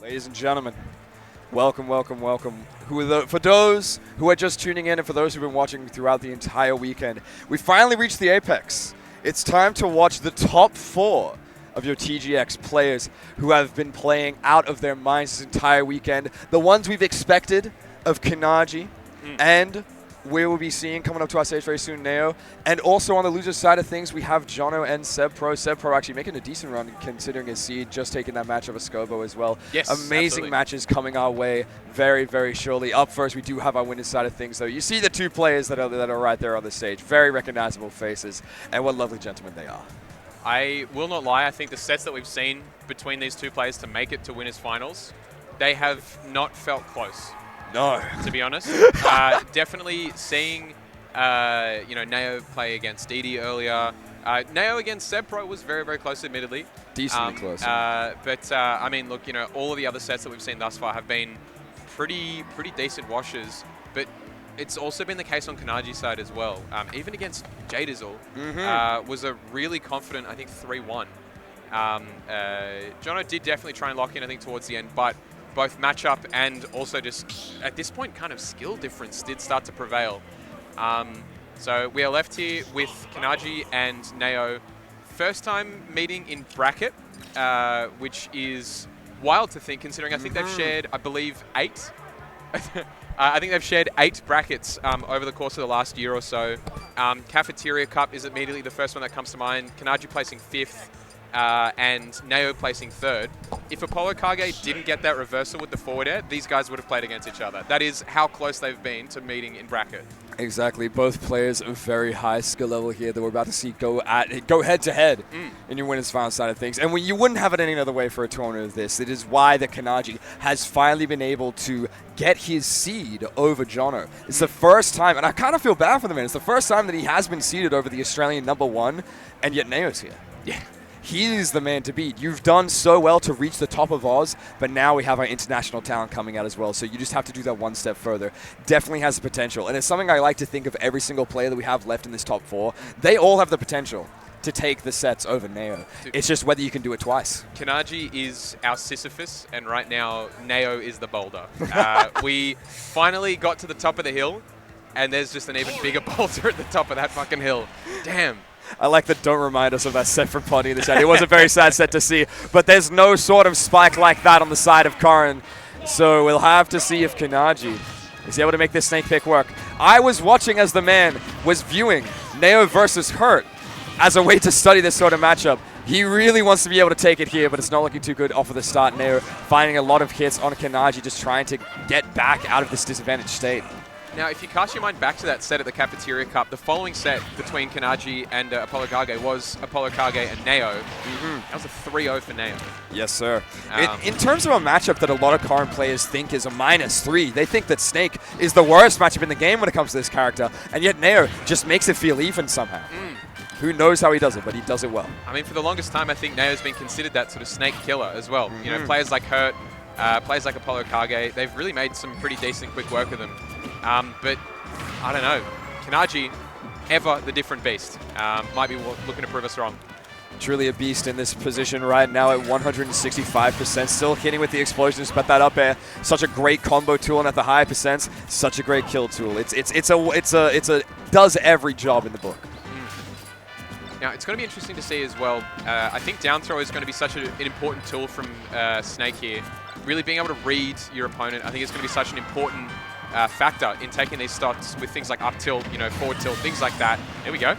Ladies and gentlemen, welcome, welcome, welcome. For those who are just tuning in and for those who've been watching throughout the entire weekend, we finally reached the apex. It's time to watch the top 4 of your TGX players who have been playing out of their minds this entire weekend. The ones we've expected of Kinaji and we will be seeing coming up to our stage very soon, Neo. And also on the loser side of things, we have Jono and Sebpro. Sebpro actually making a decent run considering his seed, just taking that match of Escobo as well. Yes, amazing absolutely. matches coming our way very, very shortly. Up first, we do have our winners side of things, though. You see the 2 players that are right there on the stage. Very recognizable faces, and what lovely gentlemen they are. I will not lie, I think the sets that we've seen between these 2 players to make it to winners finals, they have not felt close. No. To be honest. Definitely seeing Neo play against Didi earlier. Neo against Sebpro was very, very close, admittedly. Decently close. I mean, look, all of the other sets that we've seen thus far have been pretty decent washes, but it's also been the case on Kinaji's side as well. Even against Jadizzle, was a really confident, I think, 3-1. Jono did definitely try and lock in, I think, towards the end, but both matchup and also just, at this point, kind of skill difference did start to prevail. So we are left here with Kinaji and Neo. First time meeting in bracket, which is wild to think, considering I think they've shared, I believe, 8. I think they've shared 8 brackets over the course of the last year or so. Cafeteria Cup is immediately the first one that comes to mind. Kinaji placing 5th. And Neo placing 3rd. If Apollo Kage didn't get that reversal with the forward air, these guys would have played against each other. That is how close they've been to meeting in bracket. Exactly. Both players of very high skill level here that we're about to see go head to head in your winners final side of things. And you wouldn't have it any other way for a tournament of this. It is why the Kinaji has finally been able to get his seed over Jono. It's the first time, and I kind of feel bad for the man. It's the first time that he has been seeded over the Australian #1, and yet Neo's here. Yeah. He's the man to beat. You've done so well to reach the top of Oz, but now we have our international talent coming out as well, so you just have to do that one step further. Definitely has the potential, and it's something I like to think of every single player that we have left in this top 4. They all have the potential to take the sets over Neo. It's just whether you can do it twice. Kinaji is our Sisyphus, and right now, Neo is the boulder. We finally got to the top of the hill, and there's just an even bigger boulder at the top of that fucking hill. Damn. I like that don't remind us of that set from Potty in the chat. It was a very sad set to see, but there's no sort of spike like that on the side of Corrin. So we'll have to see if Kinaji is able to make this snake pick work. I was watching as the man was viewing Neo versus Hurt as a way to study this sort of matchup. He really wants to be able to take it here, but it's not looking too good off of the start. Neo finding a lot of hits on Kinaji, just trying to get back out of this disadvantaged state. Now, if you cast your mind back to that set at the Cafeteria Cup, the following set between Kinaji and Apollo Kage was Apollo Kage and Neo. That was a 3-0 for Neo. Yes, sir. In terms of a matchup that a lot of current players think is a -3, they think that Snake is the worst matchup in the game when it comes to this character, and yet Neo just makes it feel even somehow. Who knows how he does it, but he does it well. I mean, for the longest time, I think Neo's been considered that sort of Snake killer as well. Players like Hurt, players like Apollo Kage, they've really made some pretty decent quick work of them. But I don't know. Kinaji, ever the different beast. Might be looking to prove us wrong. Truly a beast in this position right now at 165%. Still hitting with the explosions, but that up air, such a great combo tool, and at the high percents, such a great kill tool. It's a does every job in the book. Now, it's going to be interesting to see as well. I think down throw is going to be such an important tool from Snake here. Really being able to read your opponent, I think it's going to be such an important factor in taking these stocks with things like up tilt, forward tilt, things like that. There we go.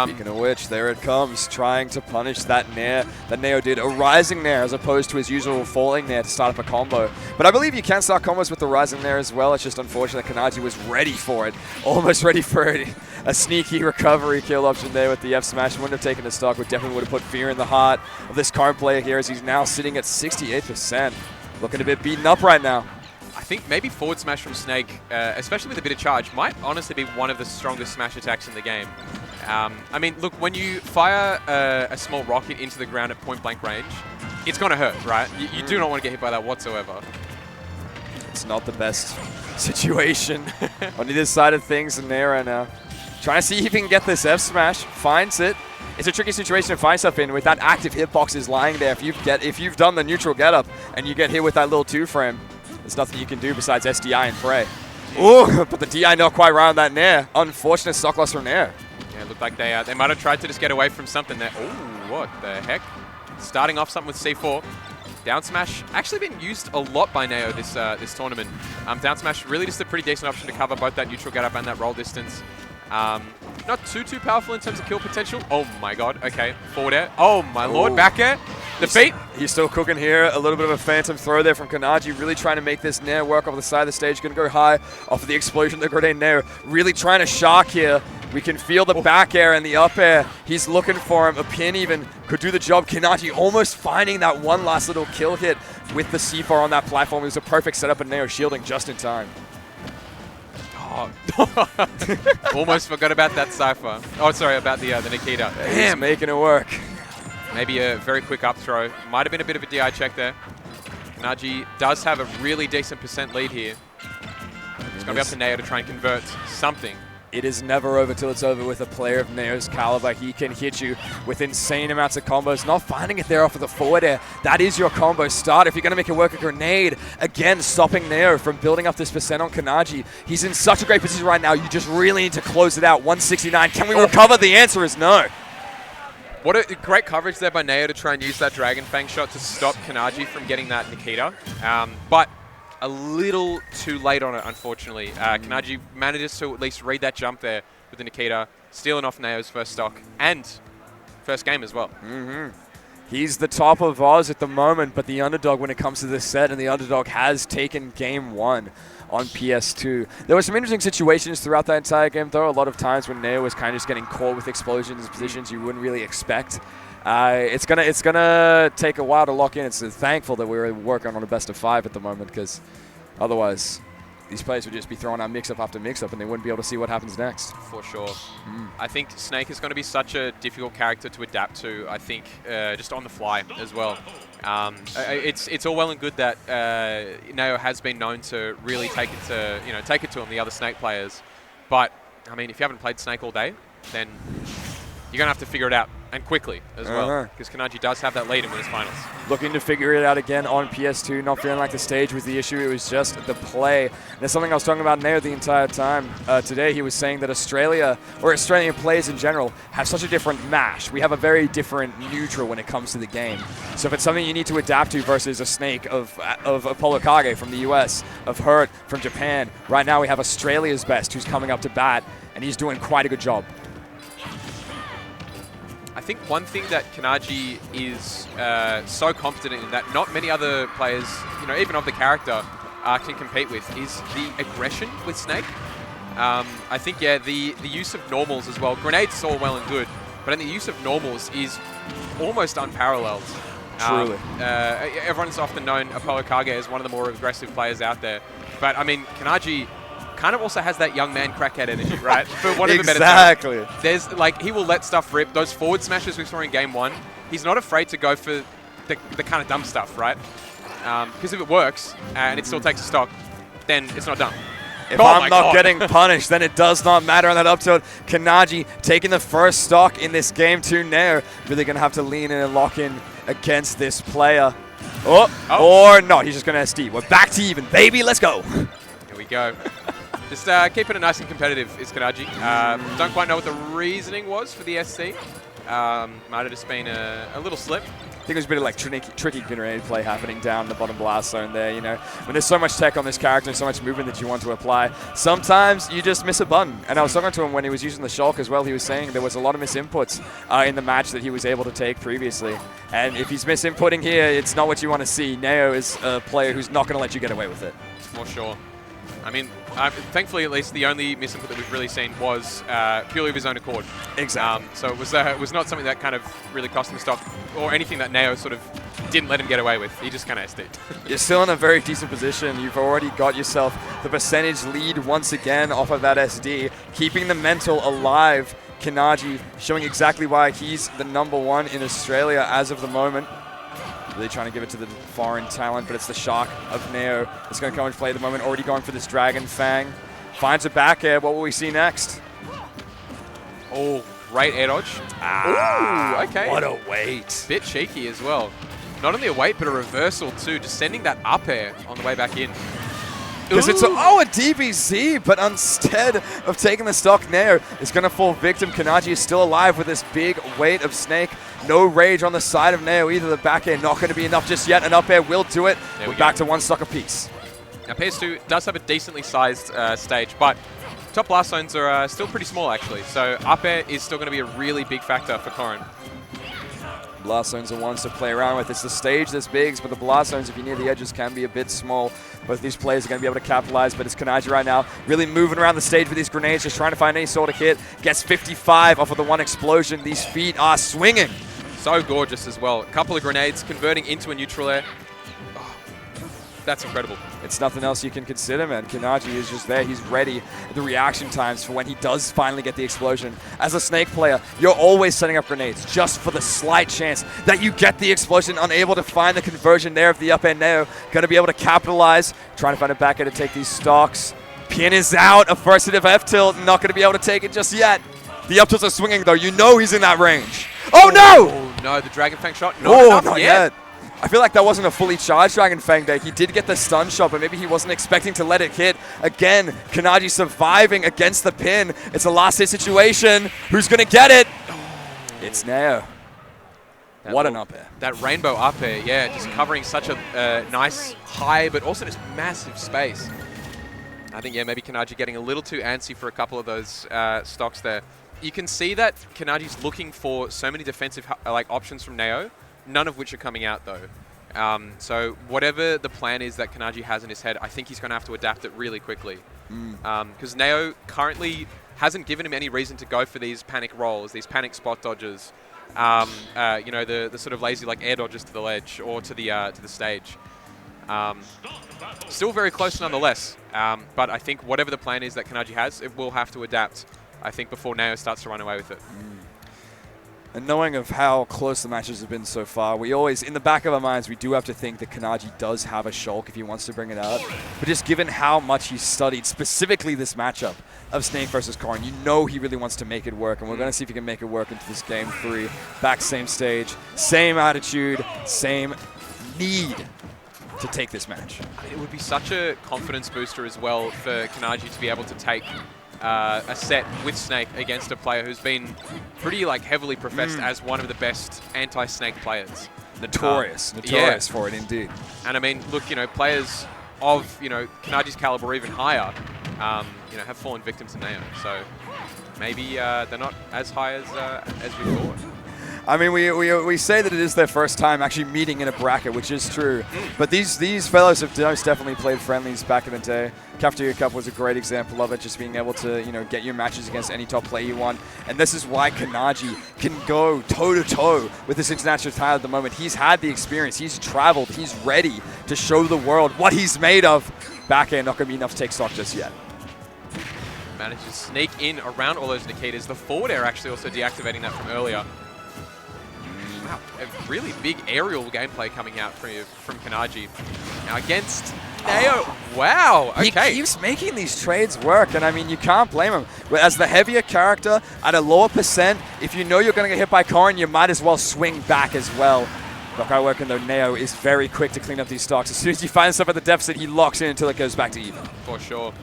Speaking of which, there it comes, trying to punish that nair that Neo did. A rising nair as opposed to his usual falling nair to start up a combo. But I believe you can start combos with the rising nair as well. It's just unfortunate that Kinaji was ready for it. Almost ready for it. A sneaky recovery kill option there with the F smash. Wouldn't have taken the stock, but definitely would have put fear in the heart of this current player here as he's now sitting at 68%. Looking a bit beaten up right now. I think maybe forward smash from Snake, especially with a bit of charge, might honestly be one of the strongest smash attacks in the game. I mean, look, when you fire a small rocket into the ground at point-blank range, it's going to hurt, right? You do not want to get hit by that whatsoever. It's not the best situation on either side of things in there right now. Trying to see if he can get this F smash. Finds it. It's a tricky situation to find stuff in with that active hitbox lying there. If you've done the neutral getup and you get hit with that little 2-frame, there's nothing you can do besides SDI and pray. Ooh, but the DI not quite right on that Nair. Unfortunate stock loss from Nair. Yeah, it looked like they might have tried to just get away from something there. Ooh, what the heck? Starting off something with C4. Down smash actually been used a lot by Nao this tournament. Down smash really just a pretty decent option to cover both that neutral getup and that roll distance. Not too powerful in terms of kill potential. Oh my god, okay. Forward air. Oh my lord, back air. Defeat. He's still cooking here. A little bit of a phantom throw there from Kinaji. Really trying to make this Nair work off the side of the stage. Going to go high off of the explosion. The grenade Nair. Really trying to shark here. We can feel the back air and the up air. He's looking for him. A pin even could do the job. Kinaji almost finding that one last little kill hit with the C4 on that platform. It was a perfect setup and Nair shielding just in time. Oh. Almost forgot about that Cypher. Oh, sorry, about the Nikita. Damn, making it work. Maybe a very quick up throw. Might have been a bit of a DI check there. Kinaji does have a really decent % lead here. It's going to be up to Nao to try and convert something. It is never over till it's over with a player of Nao's caliber. He can hit you with insane amounts of combos. Not finding it there off of the forward air. That is your combo start. If you're going to make it work, a grenade. Again, stopping Nao from building up this % on Kinaji. He's in such a great position right now. You just really need to close it out. 169. Can we recover? The answer is no. What a great coverage there by Nao to try and use that Dragon Fang shot to stop Kinaji from getting that Nikita. But a little too late on it, unfortunately. Kinaji manages to at least read that jump there with the Nikita, stealing off Nao's first stock and first game as well. He's the top of Oz at the moment, but the underdog when it comes to this set, and the underdog has taken game 1 on PS2. There were some interesting situations throughout that entire game, though. A lot of times when Nao was kind of just getting caught with explosions and positions you wouldn't really expect. It's gonna take a while to lock in. It's thankful that we're working on a best of 5 at the moment, because otherwise these players would just be throwing out mix-up after mix-up and they wouldn't be able to see what happens next. For sure. I think Snake is going to be such a difficult character to adapt to, I think, just on the fly as well. It's all well and good that Nao has been known to really take it to him, the other Snake players. But, I mean, if you haven't played Snake all day, then you're going to have to figure it out, and quickly as well, because Kinaji does have that lead in winners finals. Looking to figure it out again on PS2, not feeling like the stage was the issue, it was just the play. And that's something I was talking about Nao the entire time. Today he was saying that Australia, or Australian players in general, have such a different mash. We have a very different neutral when it comes to the game. So if it's something you need to adapt to versus a Snake of Apollo Kage from the US, of Hurt from Japan, right now we have Australia's best who's coming up to bat, and he's doing quite a good job. I think one thing that Kinaji is so confident in that not many other players, even of the character, can compete with is the aggression with Snake. I think, yeah, the use of normals as well. Grenades are all well and good, but the use of normals is almost unparalleled. Truly. Everyone's often known Apollo Kage as one of the more aggressive players out there. But, I mean, Kinaji kind of also has that young man crackhead energy, right? For one of the better terms. There's he will let stuff rip. Those forward smashes we saw in game 1, he's not afraid to go for the kind of dumb stuff, right? Because if it works and it still takes a stock, then it's not dumb. If I'm not getting punished, then it does not matter on that up tilt. Kinaji taking the first stock in this game to Nair. Really going to have to lean in and lock in against this player. Or not. He's just going to SD. We're back to even, baby. Let's go. Here we go. Just keeping it nice and competitive is Kinaji. Don't quite know what the reasoning was for the SC. Might have just been a little slip. I think there's a bit of tricky grenade play happening down the bottom blast zone there, When there's so much tech on this character and so much movement that you want to apply, sometimes you just miss a button. And I was talking to him when he was using the Shulk as well. He was saying there was a lot of misinputs in the match that he was able to take previously. And if he's misinputting here, it's not what you want to see. Nao is a player who's not going to let you get away with it. For sure. I mean, thankfully, at least, the only misinput that we've really seen was purely of his own accord. Exactly. So it was not something that kind of really cost him stock or anything that Nao sort of didn't let him get away with. He just kind of SD'd. You're still in a very decent position. You've already got yourself the percentage lead once again off of that SD, keeping the mental alive. Kinaji showing exactly why he's the #1 in Australia as of the moment. Really trying to give it to the foreign talent, but it's the Shark of Nao that's going to come into play at the moment. Already going for this Dragon Fang. Finds a back air. What will we see next? Oh, great air dodge. Ah, ooh, okay. What a weight. Bit cheeky as well. Not only a weight, but a reversal too. Just sending that up air on the way back in. Because it's a DBZ, but instead of taking the stock Neo, it's going to fall victim. Kinaji is still alive with this big weight of Snake. No rage on the side of Neo either. The back air not going to be enough just yet. An up air will do it. We're back to 1 stock apiece. Now PS2 does have a decently sized stage, but top blast zones are still pretty small actually. So up air is still going to be a really big factor for Corrin. Blast zones are ones to play around with. It's the stage that's big, but the blast zones, if you're near the edges, can be a bit small. Both these players are going to be able to capitalize, but it's Kinaji right now really moving around the stage with these grenades, just trying to find any sort of hit. Gets 55 off of the one explosion. These feet are swinging. So gorgeous as well. A couple of grenades converting into a neutral air. Oh, that's incredible. It's nothing else you can consider, man. Kinaji is just there. He's ready. The reaction times for when he does finally get the explosion. As a Snake player, you're always setting up grenades just for the slight chance that you get the explosion. Unable to find the conversion there of the up air Neo. Going to be able to capitalize. Trying to find a back air to take these stocks. Pin is out. A first hit of F-tilt. Not going to be able to take it just yet. The up tilts are swinging, though. You know he's in that range. Oh, no! Oh, no. The Dragon Fang shot. Not yet. I feel like that wasn't a fully charged Dragon Fang there. He did get the stun shot, but maybe he wasn't expecting to let it hit. Again, Kinaji surviving against the pin. It's a last hit situation. Who's going to get it? It's Neo. What an up air. That rainbow up air, yeah, just covering such a nice high, but also just massive space. I think, yeah, maybe Kinaji getting a little too antsy for a couple of those stocks there. You can see that Kinaji's looking for so many defensive options from Neo, none of which are coming out though. So whatever the plan is that Kinaji has in his head, I think he's going to have to adapt it really quickly. Because Neo currently hasn't given him any reason to go for these panic rolls, these panic spot dodges. You know, the sort of lazy air dodges to the ledge or to the stage. Still very close nonetheless. But I think whatever the plan is that Kinaji has, it will have to adapt, I think, before Neo starts to run away with it. And knowing of how close the matches have been so far, we always, in the back of our minds, we do have to think that Kinaji does have a shulk if he wants to bring it out. But just given how much he's studied, specifically this matchup of Snake versus Corrin, you know he really wants to make it work. And we're going to see if he can make it work into this game 3. Back same stage, same attitude, same need to take this match. It would be such a confidence booster as well for Kinaji to be able to take a set with Snake against a player who's been pretty heavily professed as one of the best anti-Snake players. Notorious for it indeed. And I mean, look, players of Kinaji's caliber or even higher, have fallen victim to Neo. So maybe they're not as high as we thought. I mean, we say that it is their first time actually meeting in a bracket, which is true. But these fellows have most definitely played friendlies back in the day. Cafeteria Cup was a great example of it, just being able to get your matches against any top player you want. And this is why Kinaji can go toe-to-toe with this international title at the moment. He's had the experience. He's traveled. He's ready to show the world what he's made of. Back air not going to be enough to take stock just yet. Managed to sneak in around all those Nikitas. The forward air actually also deactivating that from earlier. Wow, a really big aerial gameplay coming out from Kinaji. Now against Neo. Wow, okay. He keeps making these trades work, and I mean, you can't blame him. As the heavier character, at a lower percent, if you know you're going to get hit by Corrin, you might as well swing back as well. Look, I working though, Neo is very quick to clean up these stocks. As soon as he finds himself at the deficit, he locks in until it goes back to even. For sure.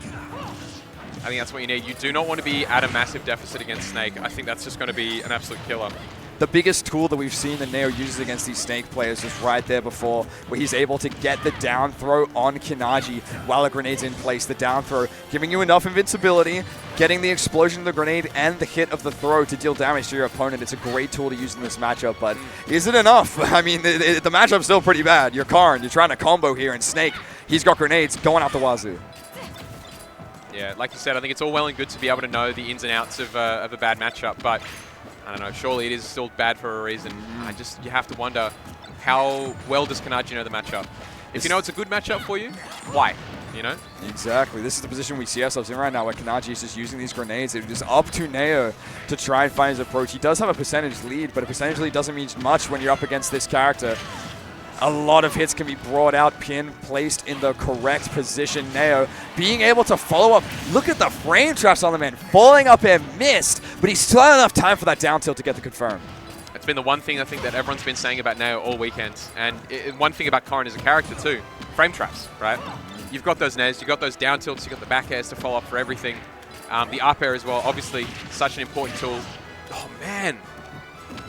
I think that's what you need. You do not want to be at a massive deficit against Snake. I think that's just going to be an absolute killer. The biggest tool that we've seen that Neo uses against these Snake players is right there before, where he's able to get the down throw on Kinaji while a grenade's in place. The down throw giving you enough invincibility, getting the explosion of the grenade and the hit of the throw to deal damage to your opponent. It's a great tool to use in this matchup, but is it enough? I mean, the matchup's still pretty bad. You're Corrin, you're trying to combo here, and Snake, he's got grenades going out the wazoo. Yeah, like you said, I think it's all well and good to be able to know the ins and outs of a bad matchup, but I don't know, surely it is still bad for a reason. You have to wonder, how well does Kinaji know the matchup? If you know it's a good matchup for you, why? Exactly. This is the position we see ourselves in right now, where Kinaji is just using these grenades. It is up to Neo to try and find his approach. He does have a percentage lead, but a percentage lead doesn't mean much when you're up against this character. A lot of hits can be brought out, pin placed in the correct position. Neo being able to follow up. Look at the frame traps on the man. Falling up and missed, but he still had enough time for that down tilt to get the confirm. It's been the one thing I think that everyone's been saying about Neo all weekend. And one thing about Corrin as a character too, frame traps, right? You've got those Nez, you've got those down tilts, you've got the back airs to follow up for everything. The up air as well, obviously such an important tool. Oh man,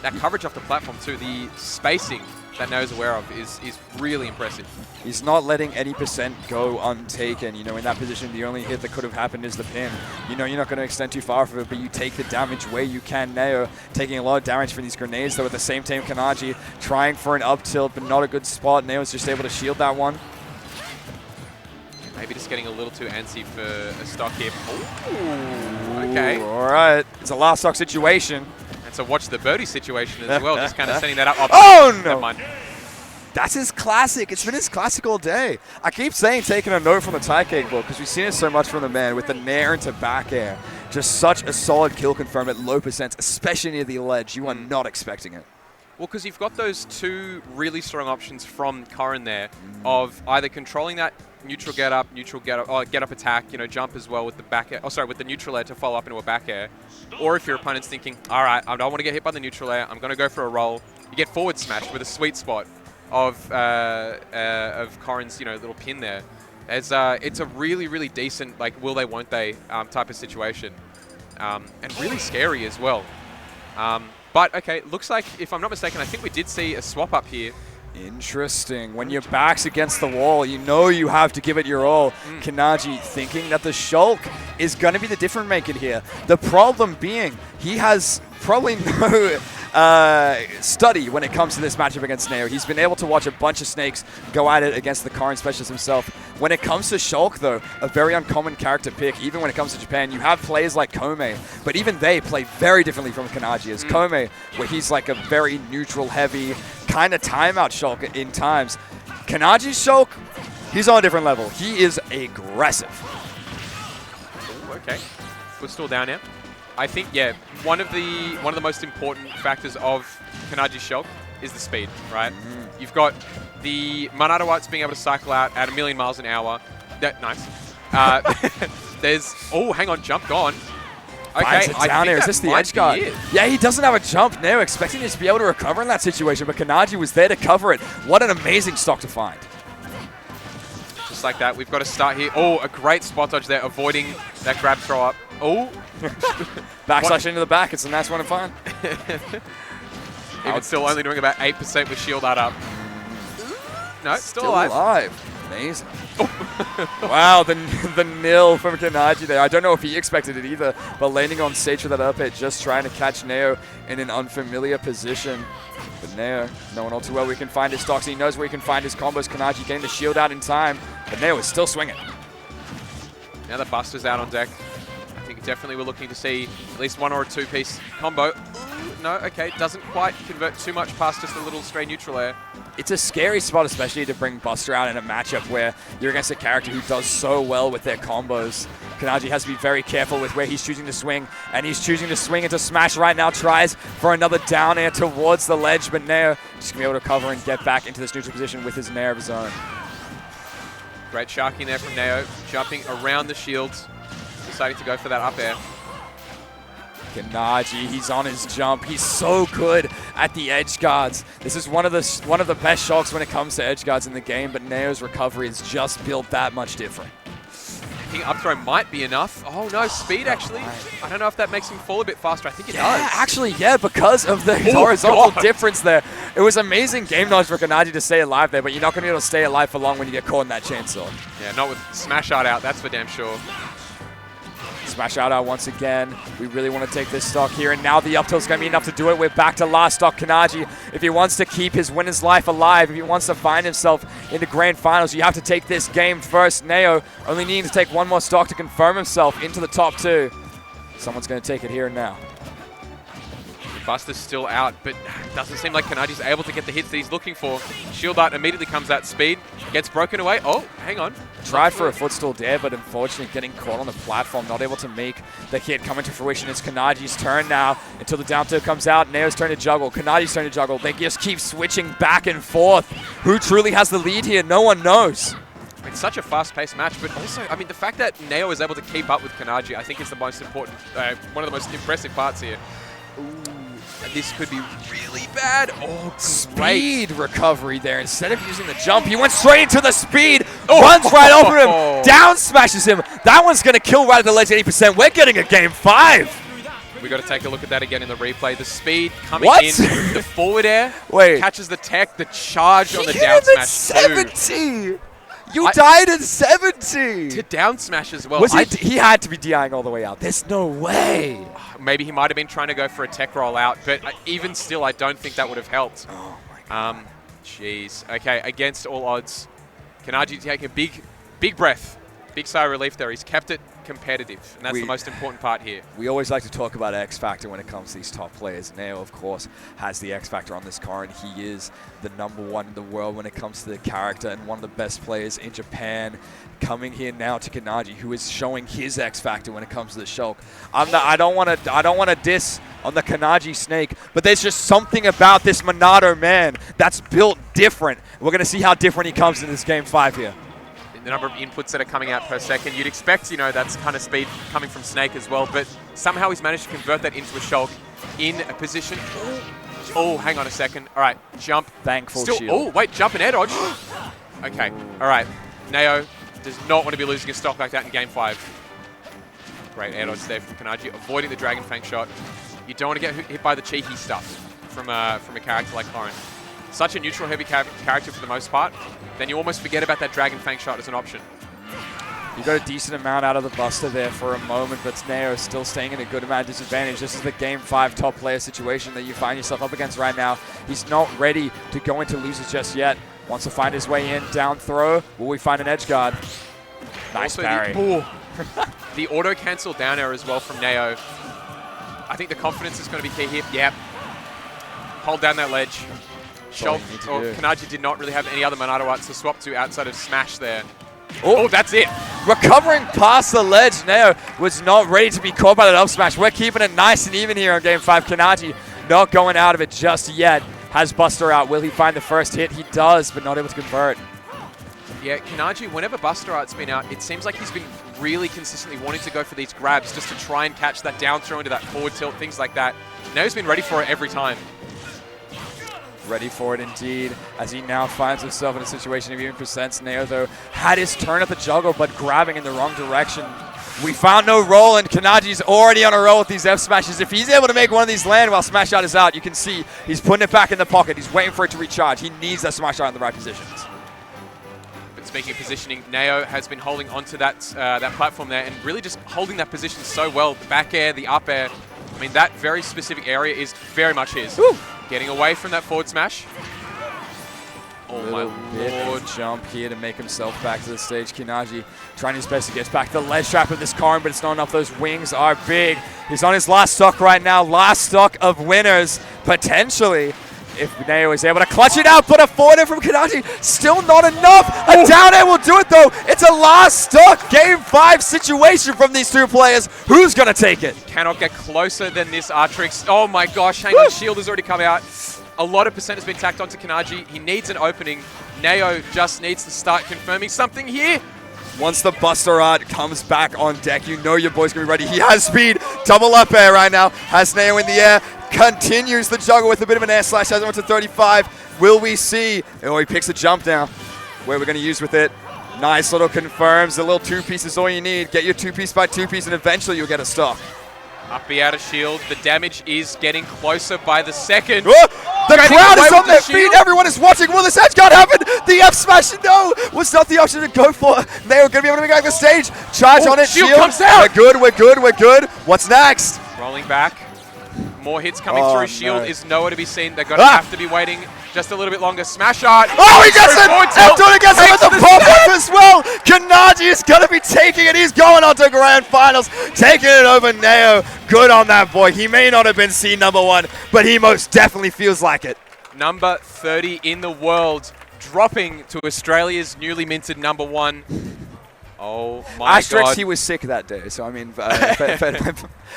that coverage off the platform too, the spacing that Neo's aware of is really impressive. He's not letting any percent go untaken. You know, in that position, the only hit that could have happened is the pin. You know, you're not going to extend too far from it, but you take the damage where you can. Neo taking a lot of damage from these grenades, though at the same time, Kinaji trying for an up tilt, but not a good spot. Neo's just able to shield that one. Maybe just getting a little too antsy for a stock here. Ooh, okay. All right. It's a last stock situation. And so watch the birdie situation as well, just kind of setting that up. Oh, no. Never mind. That's his classic. It's been his classic all day. I keep saying taking a note from the tie cake book because we've seen it so much from the man with the nair into back air. Just such a solid kill confirm at low percents, especially near the ledge. You are not expecting it. Well, because you've got those two really strong options from Corrin there of either controlling that neutral get up, or get up attack, you know, jump as well with the back air, with the neutral air to follow up into a back air. Or if your opponent's thinking, all right, I don't want to get hit by the neutral air, I'm going to go for a roll, you get forward smashed with a sweet spot of Corrin's, you know, little pin there. It's a really, really decent, like, will they, won't they type of situation. And really scary as well. But, okay, looks like, if I'm not mistaken, I think we did see a swap up here. Interesting. When your back's against the wall, you know you have to give it your all. Kinaji thinking that the Shulk is going to be the difference maker here. The problem being, he has probably no study when it comes to this matchup against Neo. He's been able to watch a bunch of snakes go at it against the Corrin specialist himself. When it comes to Shulk, though, a very uncommon character pick, even when it comes to Japan, you have players like Kome, but even they play very differently from Kinaji. As Kome, where he's like a very neutral-heavy, kind of timeout Shulk in times. Kinaji's Shulk, he's on a different level. He is aggressive. Ooh, okay. Footstool down now. I think, yeah, one of the most important factors of Kinaji's Shulk is the speed, right? You've got the Monado Whites being able to cycle out at 1,000,000 miles an hour. Nice. There's, oh, hang on, jump gone. Okay, down there. Is this the edge guard? Yeah, he doesn't have a jump now, expecting to be able to recover in that situation, but Kinaji was there to cover it. What an amazing stock to find. Just like that, we've got to start here. Oh, a great spot dodge there, avoiding that grab throw up. Oh. Backslash into the back. It's a nice one to find. Even still only doing about 8% with shield that up. No, still alive. Amazing. Wow, the nil from Kinaji there. I don't know if he expected it either, but landing on stage with that up hit, just trying to catch Neo in an unfamiliar position. But Neo, knowing all too well where he can find his stocks, he knows where he can find his combos. Kinaji getting the shield out in time, but Neo is still swinging. Now the Buster's out on deck. I think definitely we're looking to see at least one or a two-piece combo. Ooh, no, okay, doesn't quite convert too much past just a little stray neutral air. It's a scary spot, especially to bring Buster out in a matchup where you're against a character who does so well with their combos. Kinaji has to be very careful with where he's choosing to swing, and he's choosing to swing into smash right now. Tries for another down air towards the ledge, but Neo just going to be able to cover and get back into this neutral position with his nair of his own. Great sharking there from Neo, jumping around the shields, deciding to go for that up air. Kinaji, he's on his jump. He's so good at the edge guards. This is one of the best Shulks when it comes to edge guards in the game, but Neo's recovery is just built that much different. I think up throw might be enough. Oh no, speed actually. I don't know if that makes him fall a bit faster. I think it does. Actually, yeah, because of the horizontal difference there. It was amazing game knowledge for Kinaji to stay alive there, but you're not going to be able to stay alive for long when you get caught in that chainsaw. Yeah, not with Smash Art out, that's for damn sure. Smash out once again. We really want to take this stock here, and now the up tilt's going to be enough to do it. We're back to last stock Kinaji. If he wants to keep his winner's life alive, if he wants to find himself in the grand finals, you have to take this game first. Neo only needing to take one more stock to confirm himself into the top two. Someone's going to take it here and now. Buster's still out, but doesn't seem like Kinaji's able to get the hits that he's looking for. Shield Art immediately comes out speed, gets broken away. Oh, hang on. Tried for a footstool there, but unfortunately getting caught on the platform, not able to make the hit come into fruition. It's Kinaji's turn now until the down tilt comes out. Neo's turn to juggle, Kinaji's turn to juggle. They just keep switching back and forth. Who truly has the lead here? No one knows. It's such a fast-paced match, but also, I mean, the fact that Neo is able to keep up with Kinaji, I think is the most important, one of the most impressive parts here. Ooh, this could be really bad. Oh, speed recovery there. Instead of using the jump, he went straight into the speed, runs right over him, down smashes him. That one's going to kill right at the ledge 80%. We're getting a game 5. We got to take a look at that again in the replay. The speed coming in, the forward air, catches the tech, the charge on the down smash. 70. You died at 70! To down smash as well. Was he had to be DIing all the way out. There's no way. Maybe he might have been trying to go for a tech roll out, but even still, I don't think that would have helped. Oh my god. Jeez. Okay, against all odds, Kinaji taking a big breath. Big sigh of relief there. He's kept it competitive, and that's the most important part here. We always like to talk about X Factor when it comes to these top players. Neo, of course, has the X Factor on this card. He is the #1 in the world when it comes to the character and one of the best players in Japan. Coming here now to Kinaji, who is showing his X Factor when it comes to the Shulk. I don't want to diss on the Kinaji snake, but there's just something about this Monado man that's built different. We're going to see how different he comes in this game 5 here. The number of inputs that are coming out per second. You'd expect, that's kind of speed coming from Snake as well, but somehow he's managed to convert that into a Shulk in a position. Oh, hang on a second. All right, jump. Thankful shield. Oh, wait, jump and air dodge. Okay, all right. Neo does not want to be losing a stock like that in game 5. Great air dodge there from Kinaji, avoiding the Dragon Fang shot. You don't want to get hit by the cheeky stuff from a character like Corrin. Such a neutral heavy character for the most part, then you almost forget about that Dragon Fang shot as an option. You got a decent amount out of the Buster there for a moment, but Neo is still staying in a good amount of disadvantage. This is the game 5 top player situation that you find yourself up against right now. He's not ready to go into losers just yet. Wants to find his way in, down throw. Will we find an edge guard? Nice parry. The auto cancel down air as well from Neo. I think the confidence is going to be key here. Yep. Hold down that ledge. Kinaji did not really have any other Monado arts to swap to outside of Smash there. Oh, that's it. Recovering past the ledge. Neo was not ready to be caught by that up smash. We're keeping it nice and even here on game 5. Kinaji not going out of it just yet. Has Buster out. Will he find the first hit? He does, but not able to convert. Yeah, Kinaji, whenever Buster Art's been out, it seems like he's been really consistently wanting to go for these grabs just to try and catch that down throw into that forward tilt, things like that. Neo's been ready for it every time. Ready for it indeed, as he now finds himself in a situation of even percents. Neo, though, had his turn at the juggle, but grabbing in the wrong direction. We found no roll, and Kinaji's already on a roll with these F smashes. If he's able to make one of these land while Smash Out is out, you can see he's putting it back in the pocket. He's waiting for it to recharge. He needs that Smash Out in the right positions. But speaking of positioning, Neo has been holding onto that platform there and really just holding that position so well. The back air, the up air. I mean, that very specific area is very much his. Woo. Getting away from that forward smash. Oh my lord. Jump here to make himself back to the stage. Kinaji trying his best to get back to the ledge trap of this Corrin, but it's not enough. Those wings are big. He's on his last stock right now. Last stock of winners, potentially. If Neo is able to clutch it out, but a forward air from Kinaji, still not enough. A down air will do it though. It's a last stock game 5 situation from these two players. Who's gonna take it? Cannot get closer than this Artrix. Oh my gosh, hang on, shield has already come out. A lot of percent has been tacked onto Kinaji. He needs an opening. Neo just needs to start confirming something here. Once the Buster Art comes back on deck, you know your boy's gonna be ready. He has speed, double up air right now, has Neo in the air, continues the juggle with a bit of an air slash, has it on to 35. Will we see? Oh, he picks a jump now. Where we're gonna use with it. Nice little confirms, a little 2-piece is all you need. Get your 2-piece by 2-piece and eventually you'll get a stock. Up B out of shield. The damage is getting closer by the second. Oh, the crowd is on their feet. Everyone is watching. Will this edge guard happen? The F smash, no, was not the option to go for. They were going to be able to make back the stage. Charge on it. Shield comes out. We're good. What's next? Rolling back. More hits coming Oh, through. Shield no. is nowhere to be seen. They're going to have to be waiting just a little bit longer. Smash art. Oh, he gets it! F2 gets it with the Takes pop-up as well! Kinaji is going to be taking it. He's going on to Grand Finals, taking it over Neo. Good on that boy. He may not have been seen #1, but he most definitely feels like it. Number 30 in the world, dropping to Australia's newly minted *1. Oh my Asterix, god. he was sick that day, so I mean,